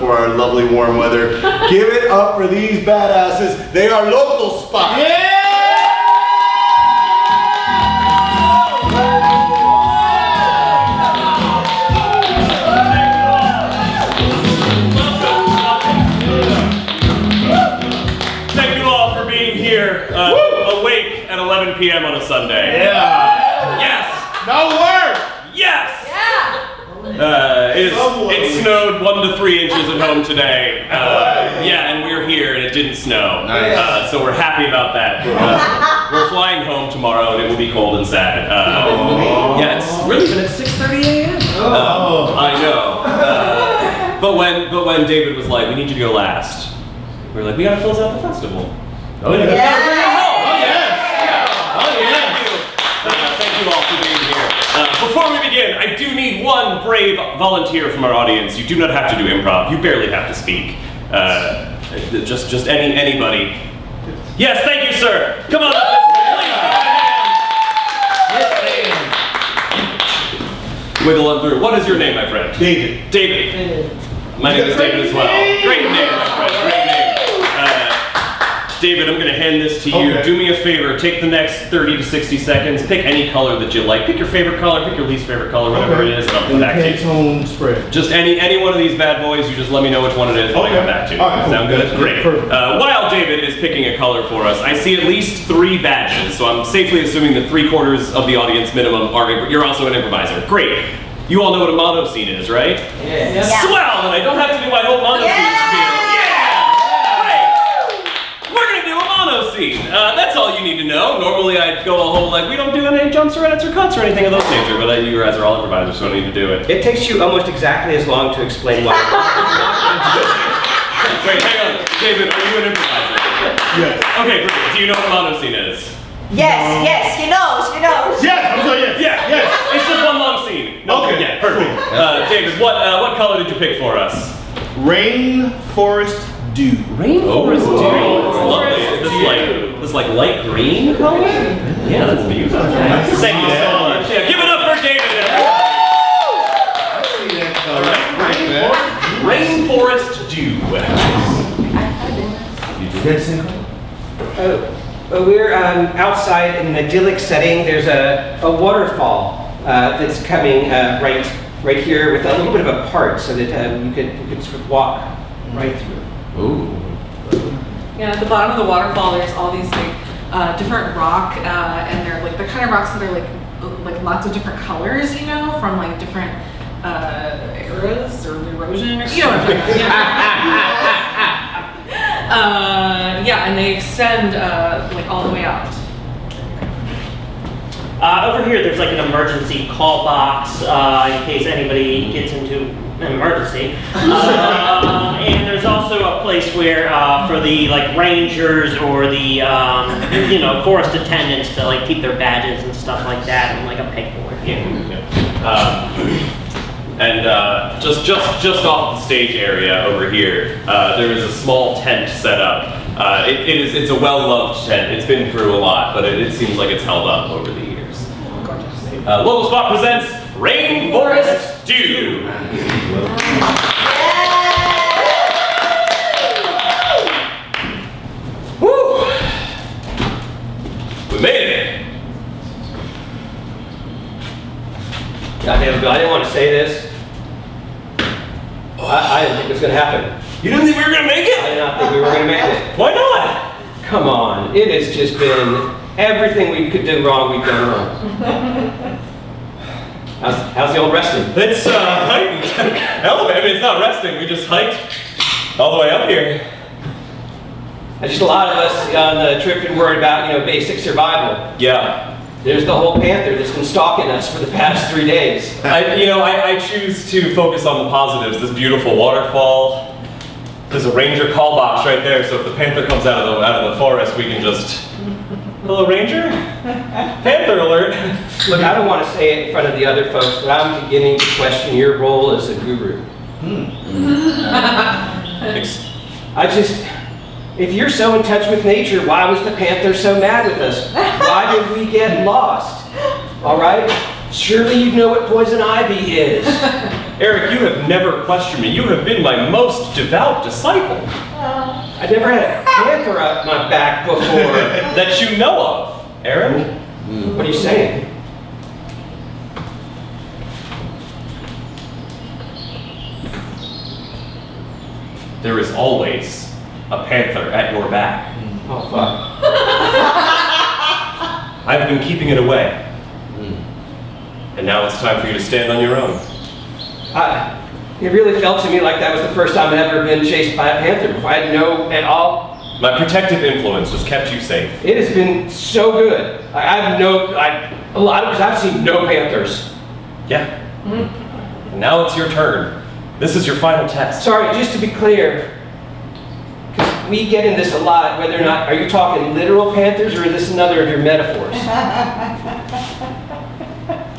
for our lovely warm weather. Give it up for these badasses. They are local spots. Yeah! Awake at 11 p.m. on a Sunday. Yeah. Yes. No work. Yes. Yeah. It snowed 1 to 3 inches at home today. Yeah, and we're here and it didn't snow. Nice. So we're happy about that. We're flying home tomorrow and it will be cold and sad. Yeah, it's really even at 6:30 a.m. I know. But when David was like, we need you to go last, we were like, we gotta close out the festival. Oh yeah. Thank you all for being here. Before we begin, I do need one brave volunteer from our audience. You do not have to do improv. You barely have to speak. Just anybody. Yes, thank you, sir. Come on up. Wiggle on through. What is your name, my friend? David. David. My name is David as well. Great name, my friend. Great name. David, I'm going to hand this to you. Okay. Do me a favor. Take the next 30 to 60 seconds. Pick any color that you like. Pick your favorite color. Pick your least favorite color, whatever it is, and I'll come back to you. Pantone spread. Just any one of these bad boys. You just let me know which one it is, and I'll come back to you. Right, cool. Sound good? Great. Perfect. While David is picking a color for us, I see at least 3 badges, so I'm safely assuming that 3/4 of the audience minimum are. You're also an improviser. Great. You all know what a mono scene is, right? Yeah. Swell, and I don't have to do my whole mono scene spiel. That's all you need to know. Normally I'd go a whole we don't do any jumps or edits or cuts or anything of those nature, but you guys are all improvisers, so I don't need to do it. It takes you almost exactly as long to explain why. Wait, hang on. David, are you an improviser? Yes. Okay, great. Do you know what a mono scene is? Yes, he knows. Yes, I'm sorry, yes. Yeah, Yes. It's just one long scene. Okay. Yeah, perfect. David, what color did you pick for us? Rainforest dew. Rainforest dew. It's lovely. This like light green color? Yeah, that's beautiful. Thank you so much. Yeah, give it up for David. I see that color. Rainforest dew. We're outside in an idyllic setting. There's a waterfall that's coming right here with a little bit of a part so that you could sort of walk right through. Ooh. Yeah, at the bottom of the waterfall, there's all these different rock, and they're the kind of rocks that are like lots of different colors, from different eras or erosion, or what I'm talking about. Yeah, and they extend all the way out. Over here, there's an emergency call box in case anybody gets into an emergency. And there's also a place where for the rangers or the forest attendants to keep their badges and stuff like that, and a pegboard. And just off the stage area over here, there is a small tent set up. It's a well-loved tent. It's been through a lot, but it seems like it's held up over the years. Local Spot presents Rainforest Dew. Woo! We made it. Goddamn, I didn't want to say this. I didn't think it was going to happen. You didn't think we were gonna make I it? did not think we were going to make it. Why not? Come on, it has just been everything we could do wrong, we've done wrong. How's the old resting? It's hiking. Elevator. I mean, it's not resting. We just hiked all the way up here. Just a lot of us on the trip been worried about, basic survival. Yeah. There's the whole panther that's been stalking us for the past 3 days. I choose to focus on the positives. This beautiful waterfall. There's a ranger call box right there, so if the panther comes out of the forest, we can just. Hello, ranger. Panther alert. Look, I don't want to say it in front of the other folks, but I'm beginning to question your role as a guru. If you're so in touch with nature, why was the panther so mad with us? Why did we get lost? All right? Surely you know what poison ivy is. Eric, you have never questioned me. You have been my most devout disciple. I never had a panther up my back before. That you know of, Eric. What are you saying? There is always a panther at your back. Oh, fuck. I've been keeping it away. And now it's time for you to stand on your own. It really felt to me like that was the first time I'd ever been chased by a panther before. I didn't know at all. My protective influence has kept you safe. It has been so good. Because I've seen no panthers. Yeah. And now it's your turn. This is your final test. Sorry, just to be clear, because we get in this a lot, whether or not, are you talking literal panthers or is this another of your metaphors?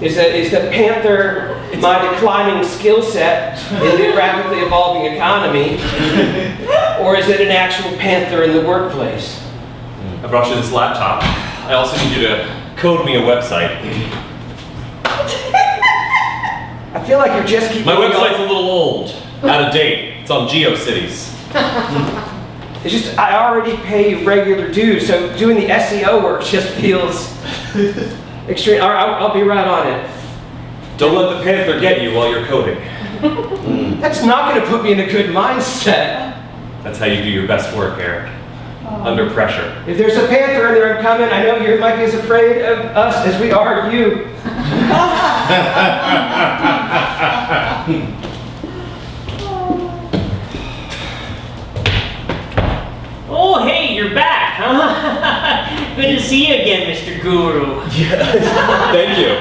Is the panther my declining skill set in the rapidly evolving economy, or is it an actual panther in the workplace? I brought you this laptop. I also need you to code me a website. I feel like you're just keeping My me website's a on- little old, out of date. It's on GeoCities. It's just, I already pay you regular dues, so doing the SEO work just feels extreme. All right, I'll be right on it. Don't let the panther get you while you're coding. That's not going to put me in a good mindset. That's how you do your best work, Eric. Under pressure. If there's a panther in there, I'm coming. I know you might be as afraid of us as we are of you. Oh, hey, you're back, huh? Good to see you again, Mr. Guru. Thank you.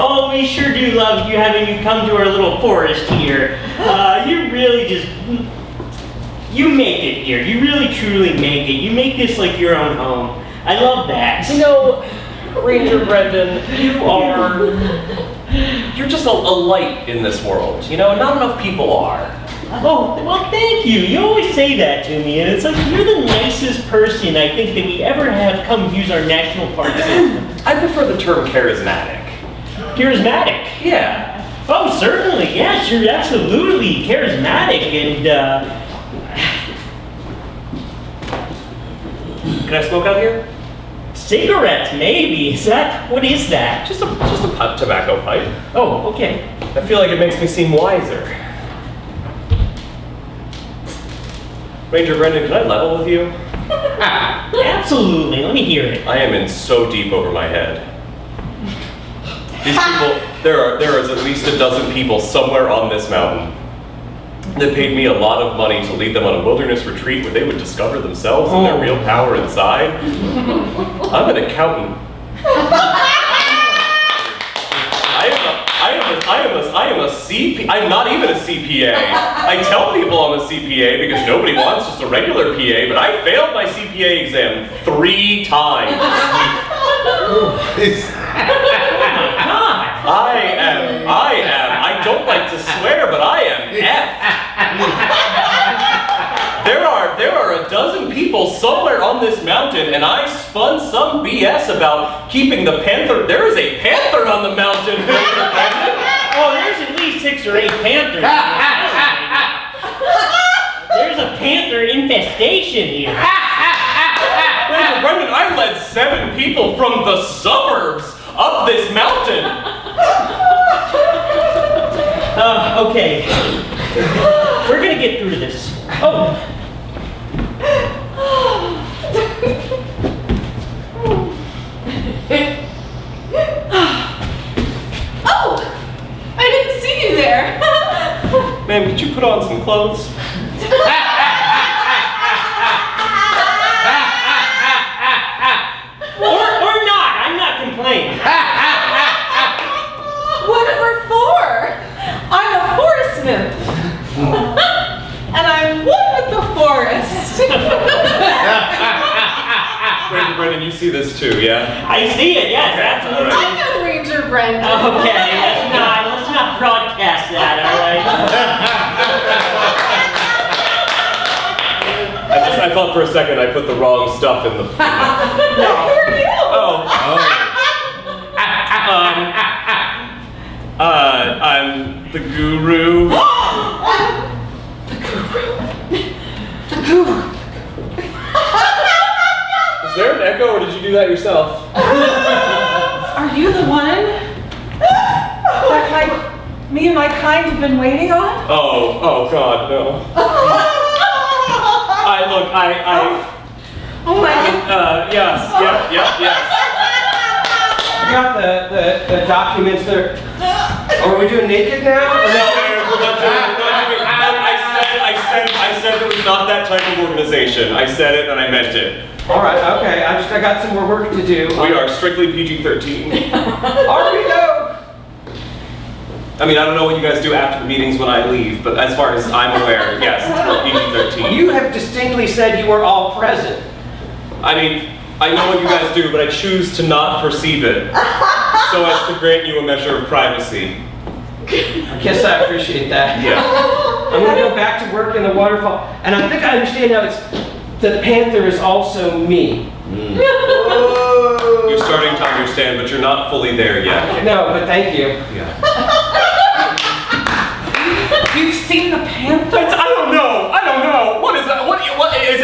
Oh, we sure do love you having you come to our little forest here. You really just, you make it here. You really truly make it. You make this like your own home. I love that. You know, Ranger Brendan, you're just a light in this world. You know, not enough people are. Oh, well, thank you. You always say that to me, and it's like you're the nicest person I think that we ever have come use our national park system. I prefer the term charismatic. Charismatic. Yeah. Oh, certainly, yes, you're absolutely charismatic, and Can I smoke out here? cigarettes, maybe. What is that? Just a tobacco pipe. Oh, okay. I feel like it makes me seem wiser. Ranger Brendan, can I level with you? Absolutely, let me hear it. I am in so deep over my head. These people, there is at least a dozen people somewhere on this mountain that paid me a lot of money to lead them on a wilderness retreat where they would discover themselves and their real power inside. I'm an accountant. I'm not even a CPA. I tell people I'm a CPA because nobody wants just a regular PA, but I failed my CPA exam 3 times. I don't like to swear, but I am F. There are a dozen people somewhere on this mountain, and I spun some BS about keeping the panther. There is a panther on the mountain. Oh, there's at least 6 or 8 panthers. There's a panther infestation here. Ranger Brendan, I led 7 people from the suburbs up this mountain. Okay. We're gonna get through to this. Oh. Oh! I didn't see you there! Ma'am, could you put on some clothes? Or not, I'm not complaining. Whatever for? I'm a forest nymph. And I'm one with the forest. Ranger Brendan, you see this too, yeah? I see it, yes, absolutely. I know Ranger Brendan. Okay, let's not broadcast that, all right? I thought for a second I put the wrong stuff in the... Who are you? I'm The guru. The guru. Is there an echo, or did you do that yourself? Are you the one that me and my kind have been waiting on? Oh God, no. Oh my God. Yes. I got the documents there. Oh, are we doing naked now? No, Eric, we're not doing. I said it was not that type of organization. I said it and I meant it. All right, okay. I got some more work to do. We are strictly PG-13. Are we though? I mean, I don't know what you guys do after the meetings when I leave, but as far as I'm aware, yes, it's for PG-13. You have distinctly said you were all present. I mean, I know what you guys do, but I choose to not perceive it so as to grant you a measure of privacy. I guess I appreciate that. Yeah. I'm gonna go back to work in the waterfall, and I think I understand now. It's the panther is also me. You're starting to understand, but you're not fully there yet. No, but thank you. Yeah. You've seen the panther? I don't know. What is that? What is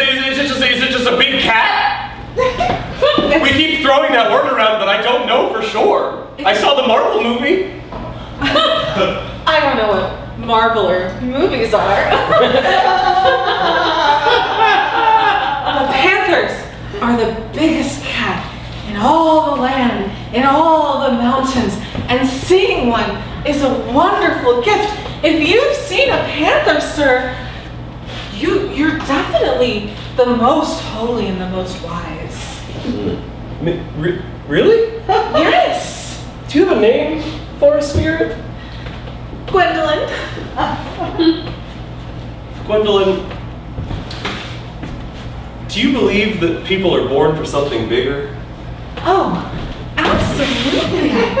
it just a big cat? We keep throwing that word around, but I don't know for sure. I saw the Marvel movie. I don't know what Marvel or movies are. The panthers are the biggest cat in all the land, in all the mountains, and seeing one is a wonderful gift. If you've seen a panther, sir, you're definitely the most holy and the most wise. Really? Yes. Do you have a name for a spirit? Gwendolyn. Gwendolyn, do you believe that people are born for something bigger? Oh, absolutely I do.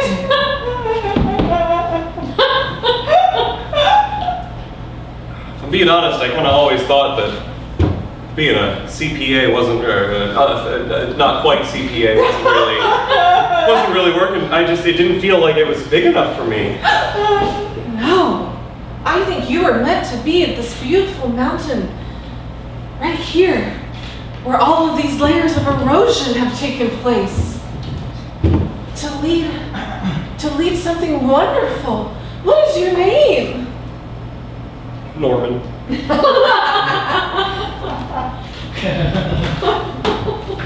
If I'm being honest, I kind of always thought that being a CPA wasn't, or not quite CPA wasn't really working. It didn't feel like it was big enough for me. No, I think you are meant to be at this beautiful mountain right here, where all of these layers of erosion have taken place, to lead something wonderful. What is your name? Norman.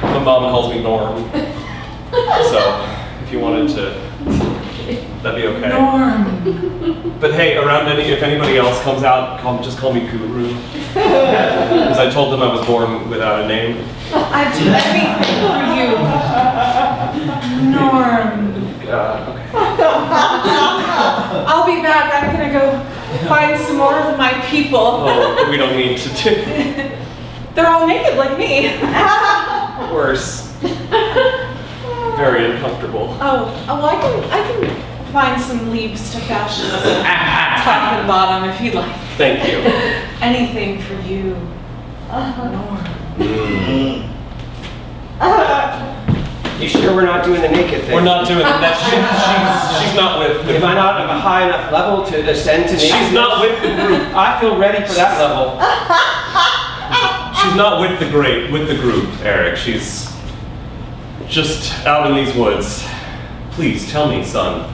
My mom calls me Norm. So, if you wanted to, that'd be okay. Norm. But hey, if anybody else comes out, just call me Guru. Because I told them I was born without a name. I'd do anything for you. Norm. Okay. I'll be back. I'm gonna go find some more of my people. Oh, we don't need to do They're all naked like me. worse. Very uncomfortable. Oh, well, I can find some leaves to fashion as a top and bottom if you'd like. Thank you. Anything for you. Norm. You sure we're not doing the naked thing? We're not doing that. She's not with the Am I not of a high enough level to ascend to naked? She's not with the group. I feel ready for that level. She's not with the group, Eric. She's just out in these woods. Please tell me, son.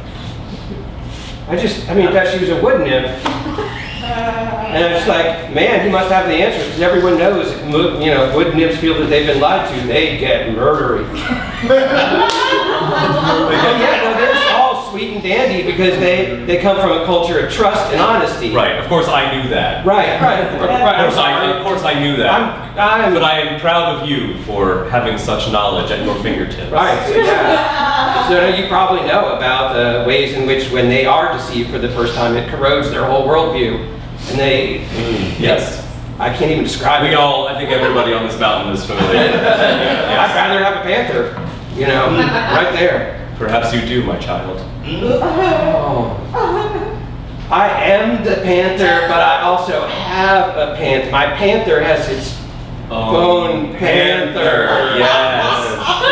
I thought she was a wood nymph. And I was like, man, he must have the answers, because everyone knows, wood nymphs feel that they've been lied to, they get murdery. They're all sweet and dandy because they come from a culture of trust and honesty. Right. Of course, I knew that. Right. Of course, I knew that. But I am proud of you for having such knowledge at your fingertips. Right. Yeah. So you probably know about the ways in which, when they are deceived for the first time, it corrodes their whole worldview, and they. Yes. I can't even describe it. I think everybody on this mountain is familiar. I'd rather have a panther, right there. Perhaps you do, my child. Oh. I am the panther, but I also have a panther. My panther has its Bone Panther. Yes.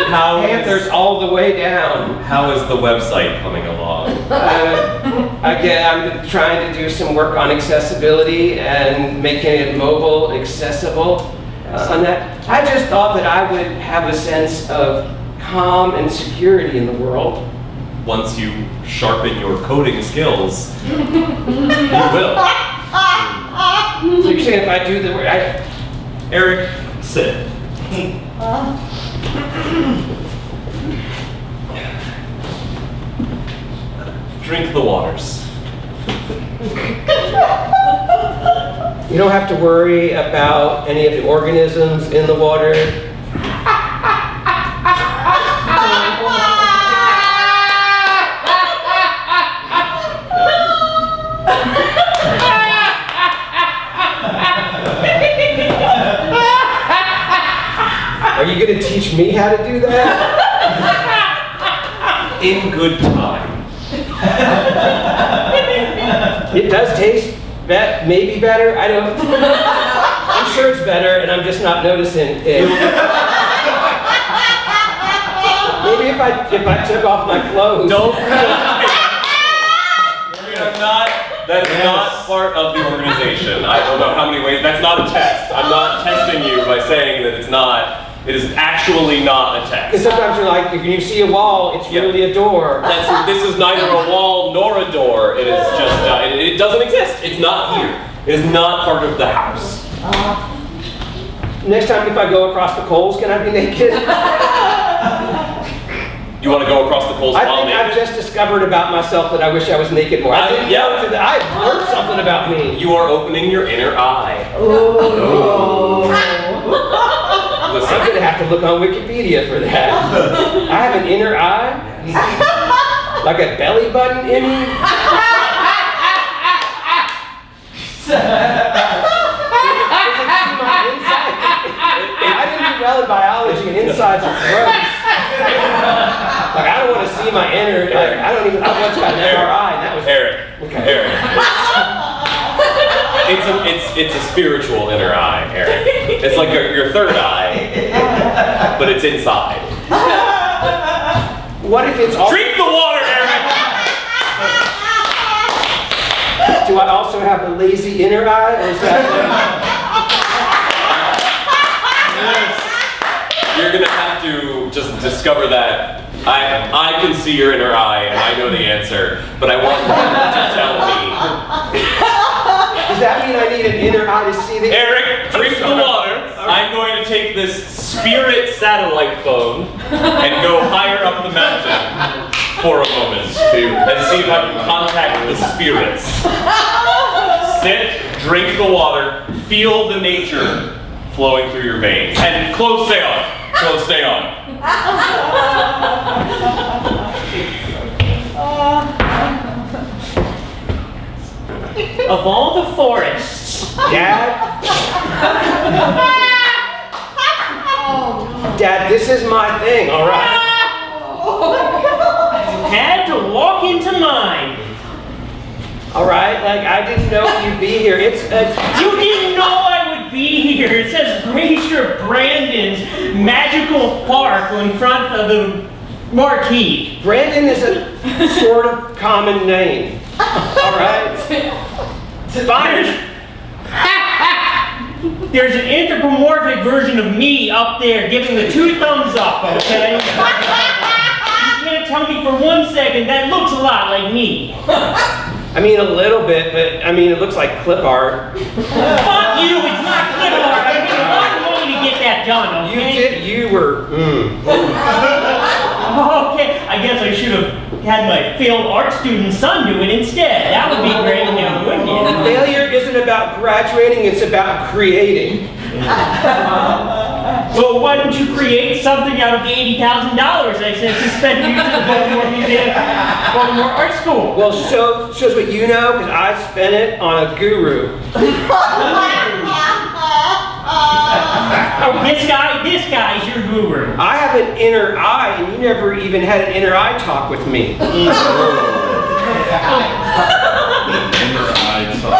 Panthers all the way down. How is the website coming along? Again, I'm trying to do some work on accessibility and making it mobile accessible on that. I just thought that I would have a sense of calm and security in the world. Once you sharpen your coding skills, you will. So you're saying if I do the work, Eric, sit. Drink the waters. you don't have to worry about any of the organisms in the water. Are you going to teach me how to do that? In good time. It does taste maybe better. I don't. I'm sure it's better, and I'm just not noticing it. Maybe if I took off my clothes. Don't. We are not. That is not part of the organization. I don't know how many ways. That's not a test. I'm not testing you by saying that it's not. It is actually not a Because test. sometimes you're like, if you see a wall, it's really a door. This is neither a wall nor a door. It is just. It doesn't exist. It's not here. It is not part of the house. Next time if I go across the coals, can I be naked? You want to go across the coals I while think I've naked? just discovered about myself that I wish I was naked more. I've learned something about me. You are opening your inner eye. Listen. I'm going to have to look on Wikipedia for that. I have an inner eye? Like a belly button in me? I didn't do well in biology, and insides are gross. Like, I don't want to see my inner, like, I don't even, I once got an MRI, and that was... Eric. Okay. Eric. It's a spiritual inner eye, Eric. It's like your third eye, but it's inside. What if it's all... Drink the water, Eric! Do I also have a lazy inner eye, or is that... You're gonna have to just discover that. I can see your inner eye, and I know the answer, but I want you to tell me. Does that mean I need an inner eye to see the... Eric, drink the water. I'm going to take this spirit satellite phone and go higher up the mountain for a moment and see if I can contact the spirits. Sit, drink the water, feel the nature flowing through your veins, and close stay on. Close stay on. Of all the forests, Dad? Dad, this is my thing, all right? had to walk into mine. All right, like, I didn't know you'd be here. You didn't know I would be here. It says Ranger Brandon's Magical Park in front of the marquee. Brandon is a sort of common name, all right? There's an anthropomorphic version of me up there giving the 2 thumbs up, okay? You can't tell me for 1 second that looks a lot like me. I mean, a little bit, but I mean, it looks like clip art. Fuck you, it's not clip art. I did a long way to get that done, okay? You were, Okay, I guess I should have had my failed art student son do it instead. That would be great now, wouldn't it? Failure isn't about graduating, it's about creating. Well, why don't you create something out of the $80,000 I said to spend you to the Baltimore Museum, Baltimore Art School? Well, shows what you know, because I spent it on a guru. Oh, this guy's your guru. I have an inner eye, and you never even had an inner eye talk with me. Inner eye talk.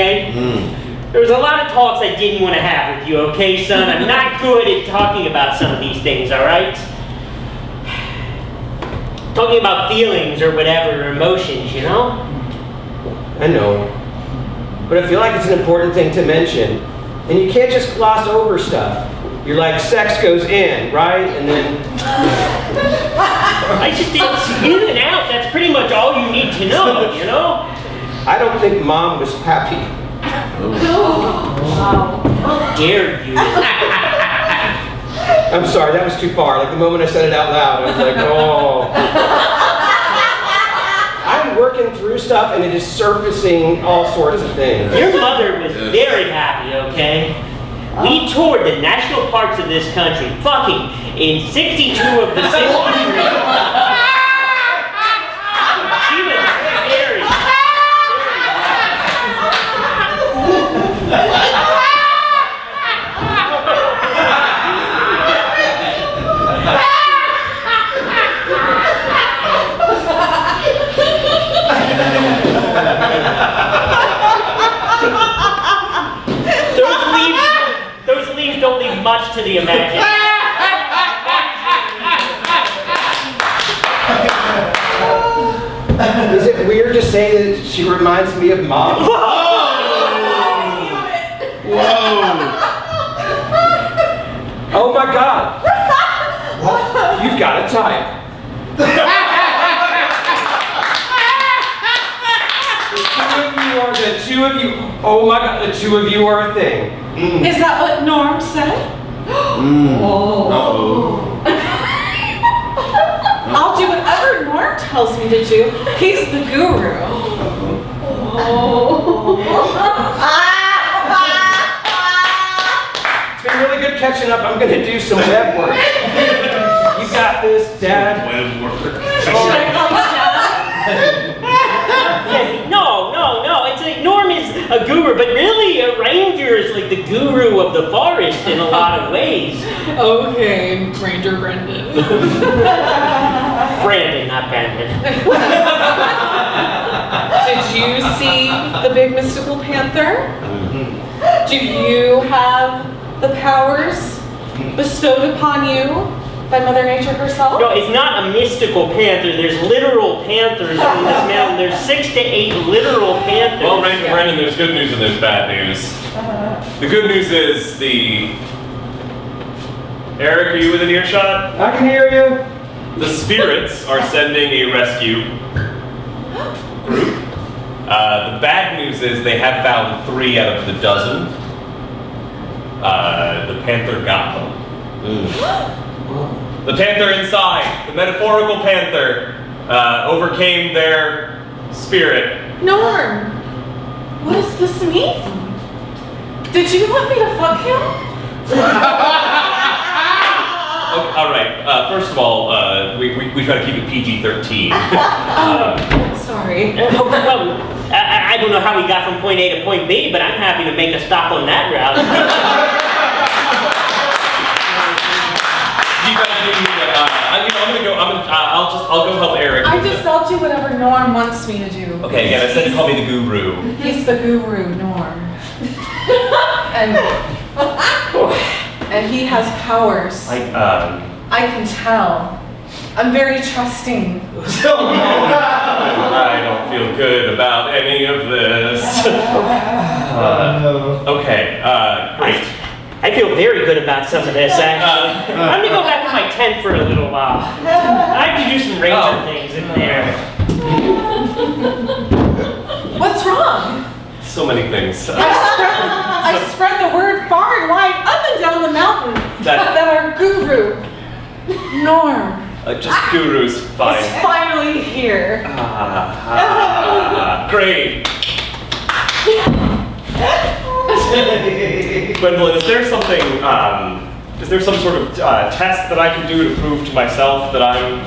okay? There was a lot of talks I didn't want to have with you, okay, son? I'm not good at talking about some of these things, all right? Talking about feelings or whatever, or emotions, you know? I know. But I feel like it's an important thing to mention. And you can't just gloss over stuff. You're like, sex goes in, right? And then... I just did in and out. That's pretty much all you need to know, you know? I don't think Mom was happy. How dare you? I'm sorry, that was too far. Like the moment I said it out loud, I was like, oh. I'm working through stuff and it is surfacing all sorts of things. Your mother was very happy, okay? We toured the national parks of this country, fucking in 62 of the 63. She was very, very Those leaves don't leave much to the imagination. Is it weird to say that she reminds me of Mom? Whoa! Oh my God! You've got a type. The two of you, oh my God, the two of you are a thing. Is that what Norm said? I'll do whatever Norm tells me to do. He's the guru. It's been really good catching up. I'm gonna do some web work. You got this, Dad. Web work. Should I call you Dad? No. It's like Norm is a guru, but really a ranger is like the guru of the forest in a lot of ways. Okay, Ranger Brendan. Brandon, not Brandon. Did you see the big mystical panther? Do you have the powers bestowed upon you by Mother Nature herself? No, it's not a mystical panther. There's literal panthers on this mountain. There's 6 to 8 literal panthers. Well, Ranger Brennan, there's good news and there's bad news. The good news is Eric, are you within earshot? I can hear you. The spirits are sending a rescue group. The bad news is they have found 3 out of the dozen. The panther got them. The panther inside, the metaphorical panther, overcame their spirit. Norm, what does this mean? Did you want me to fuck him? Oh, all right. First of all, we try to keep it PG-13. Sorry. Well, I don't know how we got from point A to point B, but I'm happy to make a stop on that route. You guys need me to, I'll go help Eric. I'll do whatever Norm wants me to do. Okay, again, I said to call me the guru. He's the guru, Norm. and he has powers. I can tell. I'm very trusting. I don't feel good about any of this. Okay, great. I feel very good about some of this, actually. I'm gonna go back to my tent for a little while. I have to do some ranger things in there. What's wrong? So many things. I spread the word far and wide up and down the mountain that our guru, Norm, Just guru's fine. is finally here. Great. Gwendolyn, is there something, is there some sort of test that I can do to prove to myself that I'm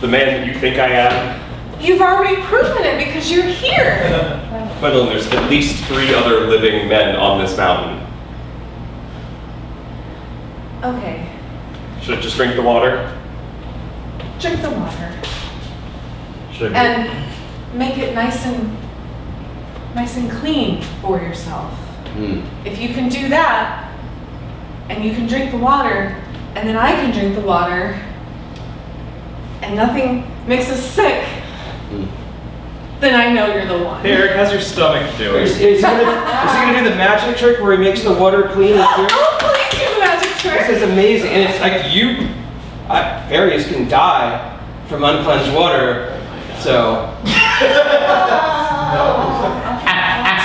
the man that you think I am? You've already proven it because you're here. Gwendolyn, there's at least 3 other living men on this mountain. Okay, Should I just drink the water? drink the water Should I and make it nice and nice and clean for yourself. Mm. If you can do that, and you can drink the water, and then I can drink the water, and nothing makes us sick, then I know you're the one. Hey, Eric, how's your stomach doing? Is he gonna do the magic trick where he makes the water clean and clear? Oh, please do the magic trick. This is amazing, and it's like fairies can die from uncleansed water, so.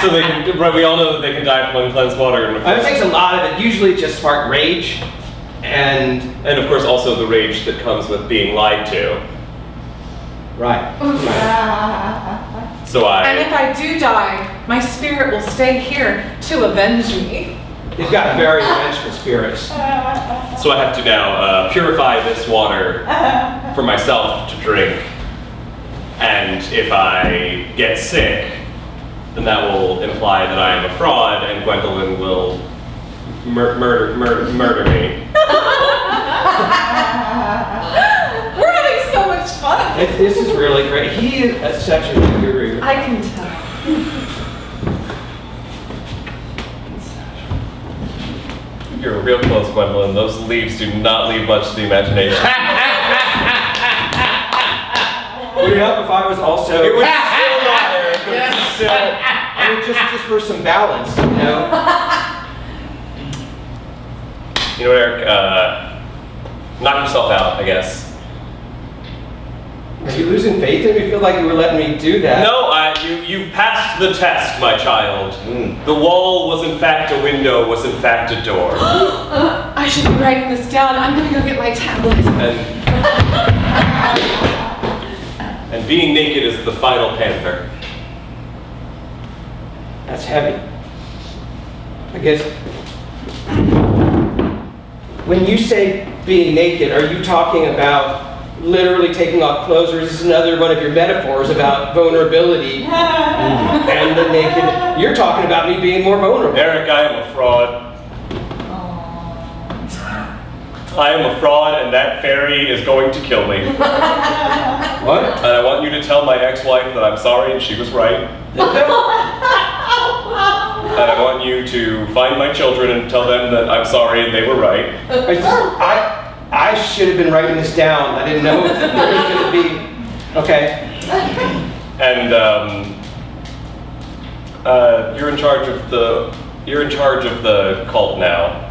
So they can, right, we all know that they can die from uncleansed water. And of It course, takes a lot of it. Usually it just sparks rage, and of course also the rage that comes with being lied to. right. So And if I do die, my spirit will stay here to avenge me. You've got very vengeful spirits. So I have to now purify this water for myself to drink. And if I get sick, then that will imply that I am a fraud and Gwendolyn will murder me. We're having so much fun. This is really great. He is such a good guru. I can tell. You're real close, Gwendolyn. Those leaves do not leave much to the imagination. Would it help if I was also? It would still not, Eric. It would still. I mean, just for some balance, you know. You know what, Eric? Knock yourself out, I guess. Are you losing faith in me? You feel like you were letting me do that? No, you passed the test, my child. Mm. The wall was in fact a window, was in fact a door. I should be writing this down. I'm gonna go get my tablet. And being naked is the final panther. That's heavy. I guess. When you say being naked, are you talking about literally taking off clothes, or is this another one of your metaphors about vulnerability and the naked? You're talking about me being more vulnerable. Eric, I am a fraud. I am a fraud, and that fairy is going to kill me. What? And I want you to tell my ex-wife that I'm sorry and she was right. And I want you to find my children and tell them that I'm sorry and they were right. I should have been writing this down. I didn't know that there was going to be. Okay. And you're in charge of the cult now.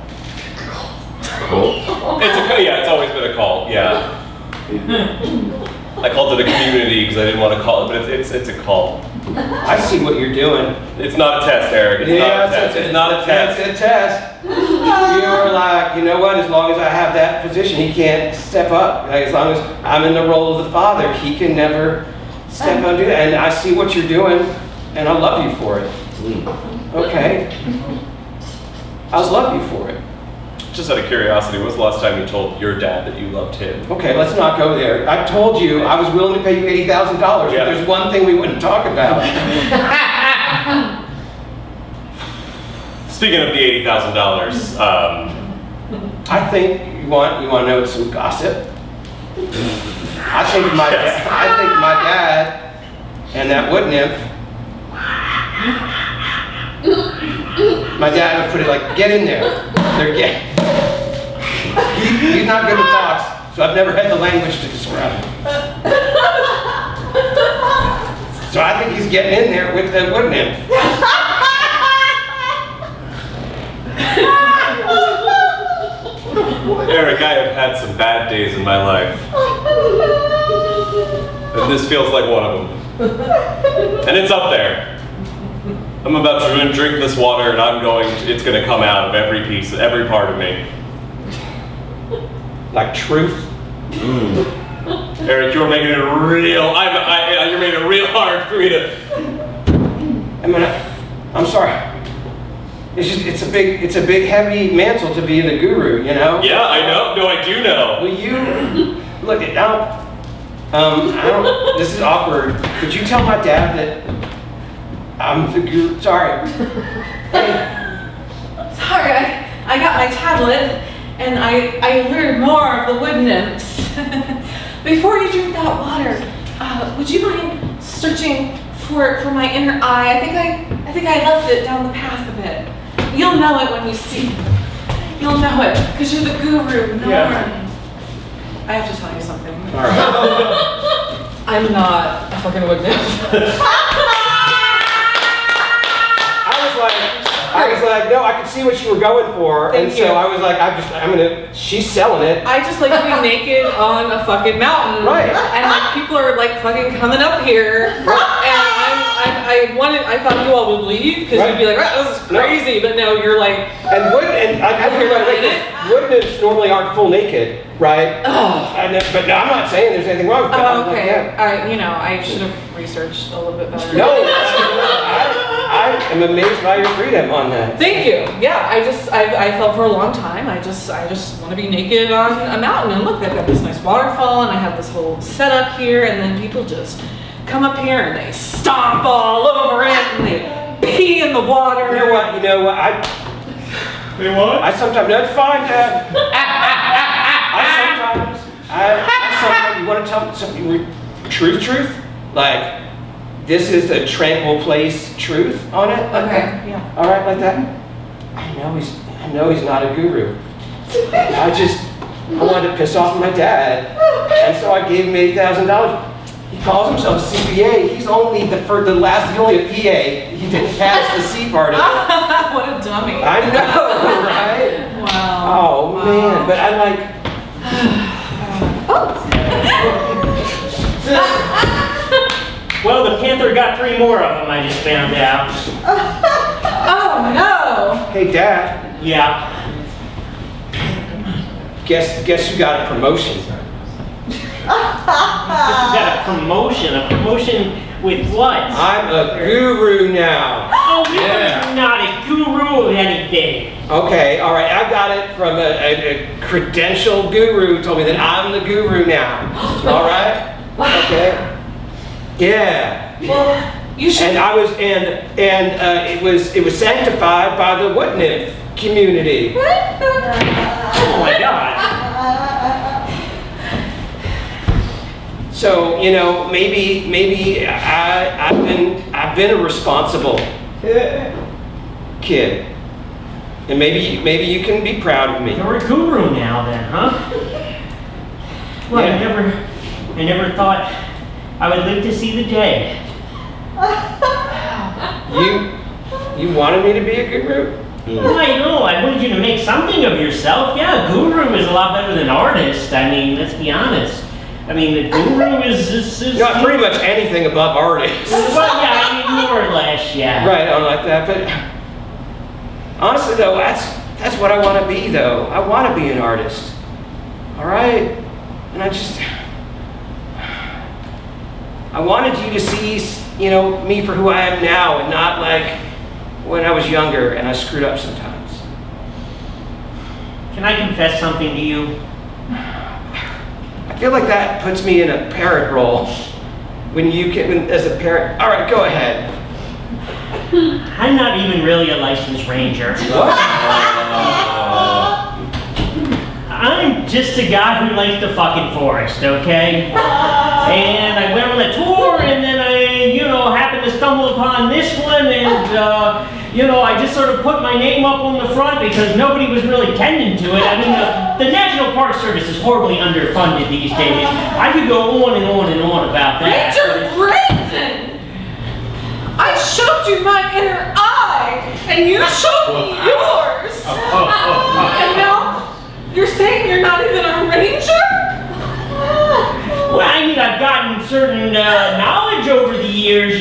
It's always been a cult. Yeah. I called it a community because I didn't want to call it, but it's a cult. I see what you're doing. It's not a test, Eric. It's not a test. It's not a test. It's a test. You're like, you know what? As long as I have that position, he can't step up. Like, as long as I'm in the role of the father, he can never step up and do that. And I see what you're doing, and I love you for it. Okay. I love you for it. Just out of curiosity, when was the last time you told your dad that you loved him? Okay, let's not go there. I told you I was willing to pay you $80,000, but Yeah. there's one thing we wouldn't talk about. Speaking of the $80,000, I think you want to know some gossip. I think my dad and that wood nymph. My dad would put it like, get in there. They're he's not good at talks, so I've never had the language to describe him. So I think he's getting in there with the wood nymph. Eric, I have had some bad days in my life. And this feels like one of them. And it's up there. I'm about to drink this water and it's going to come out of every piece, every part of me. Like truth. Eric, you're making it you're making it real hard for me to. I'm sorry. It's a big heavy mantle to be the guru, you know? Yeah, I know. No, I do know. Will you look it out? I don't. This is awkward. Could you tell my dad that I'm the guru? Sorry. Sorry, I got my tablet and I learned more of the wood nymphs. Before you drink that water, would you mind searching for my inner eye. I think I left it down the path a bit. You'll know it when you see it. You'll know it, because you're the guru. No one. I have to tell you something. All right. I'm not a fucking wood nymph. I was like, no, I could see what you were going for, Thank and so you. I was like, she's selling it. I just like to be naked on a fucking mountain. Right. And like people are like fucking coming up here. And I thought you all would leave because you'd be like, oh, this is crazy. But no, you're like, And wood nymphs normally aren't full naked, right? But no, I'm not saying there's anything wrong with that. oh, okay. Yeah. I should have researched a little bit better. No, I am amazed by your freedom on that. Thank you. Yeah, I felt for a long time. I just want to be naked on a mountain and look, they've got this nice waterfall and I have this whole setup here, and then people just come up here and they stomp all over it and they pee in the water. You know what? They what? I sometimes, that's fine, Dad. I sometimes, you want to tell me something, truth? Like, this is a tranquil place, truth on it? Okay, yeah. All right, like that? I know he's not a guru. I wanted to piss off my dad, and so I gave him $80,000. He calls himself a CPA. He's only he's only a PA. He didn't pass the C part of it. What a dummy. I know, right? Wow. Oh man, but I like. Well, the Panther got 3 more of them, I just found out. Oh no. Hey, Dad. Yeah. Guess you got a promotion. You got a promotion. A promotion with what? I'm a guru now. Oh, you're not a guru of anything. Okay, all right. I got it from a credentialed guru who told me that I'm the guru now. All right. Okay. Yeah. Well, you should. And it was sanctified by the wood nymph community. Oh my God. So maybe I've been a responsible kid, and maybe you can be proud of me. You're a guru now, then, huh? Well, Yeah. I never thought I would live to see the day. You wanted me to be a guru? Well, I know. I wanted you to make something of yourself. Yeah, guru is a lot better than artist. I mean, let's be honest. I mean, the guru is Pretty much anything above artist. Well, yeah, I mean, more or less, yeah. Right, I don't like that. But honestly, though, that's what I want to be. Though I want to be an artist. All right, and I wanted you to see, me for who I am now, and not like when I was younger and I screwed up sometimes. Can I confess something to you? I feel like that puts me in a parent role. As a parent. All right, go ahead. I'm not even really a licensed ranger. What? I'm just a guy who likes the fucking forest, okay? And I went on a tour, and then I, happened to stumble upon this one, and, I just sort of put my name up on the front because nobody was really tending to it. I mean, the National Park Service is horribly underfunded these days. I could go on and on and on about that. Ranger Brandon! I showed you my inner eye, and you showed me yours. And now you're saying you're not even a ranger? Well, I mean, I've gotten certain knowledge over the years,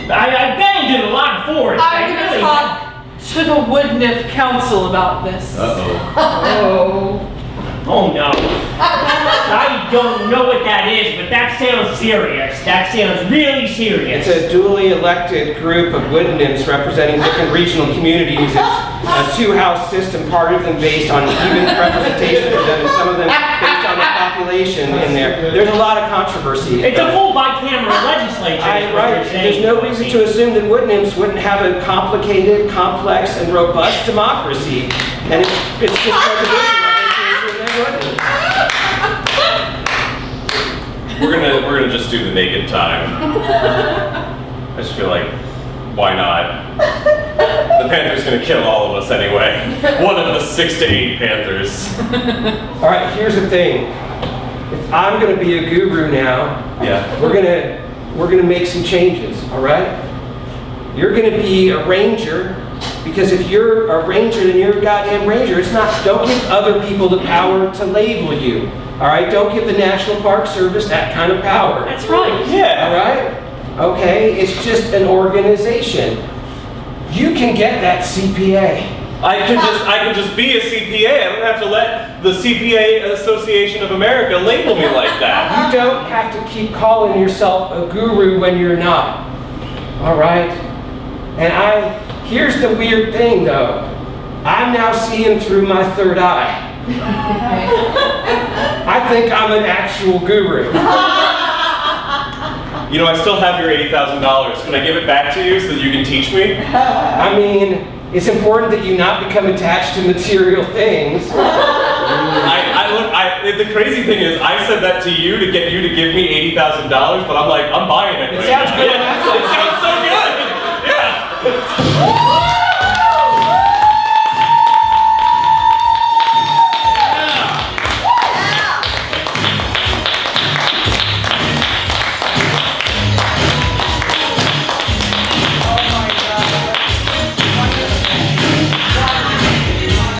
I've been into a lot of forest. I'm gonna talk to the Wood Nymph Council about this. Oh no. I don't know what that is, but that sounds serious. That sounds really serious. It's a duly elected group of wood nymphs representing different regional communities. It's a 2-house system, part of them based on even representation of them, and some of them based on the population in there. There's a lot of controversy. It's a full bicameral legislature. Right. There's no reason to assume that wood nymphs wouldn't have a complicated, complex, and robust democracy. And it's just prejudicial. we're gonna just do the naked time. I just feel like, why not? The Panther's gonna kill all of us anyway. One of the 6 to 8 Panthers. All right, here's the thing. If I'm gonna be a guru now, Yeah. we're gonna make some changes, all right? You're gonna be a ranger, because if you're a ranger, then you're a goddamn ranger. Don't give other people the power to label you, all right? Don't give the National Park Service that kind of power. That's right. Yeah. All right? Okay, it's just an organization. You can get that CPA. I can just be a CPA. I don't have to let the CPA Association of America label me like that. You don't have to keep calling yourself a guru when you're not. All right? And here's the weird thing though. I'm now seeing through my third eye. I think I'm an actual guru. You know, I still have your $80,000. Can I give it back to you so that you can teach me? I mean, it's important that you not become attached to material things. The crazy thing is, I said that to you to get you to give me $80,000, but I'm like, I'm buying it. It right sounds now. good. Yeah, it sounds so good. Yeah.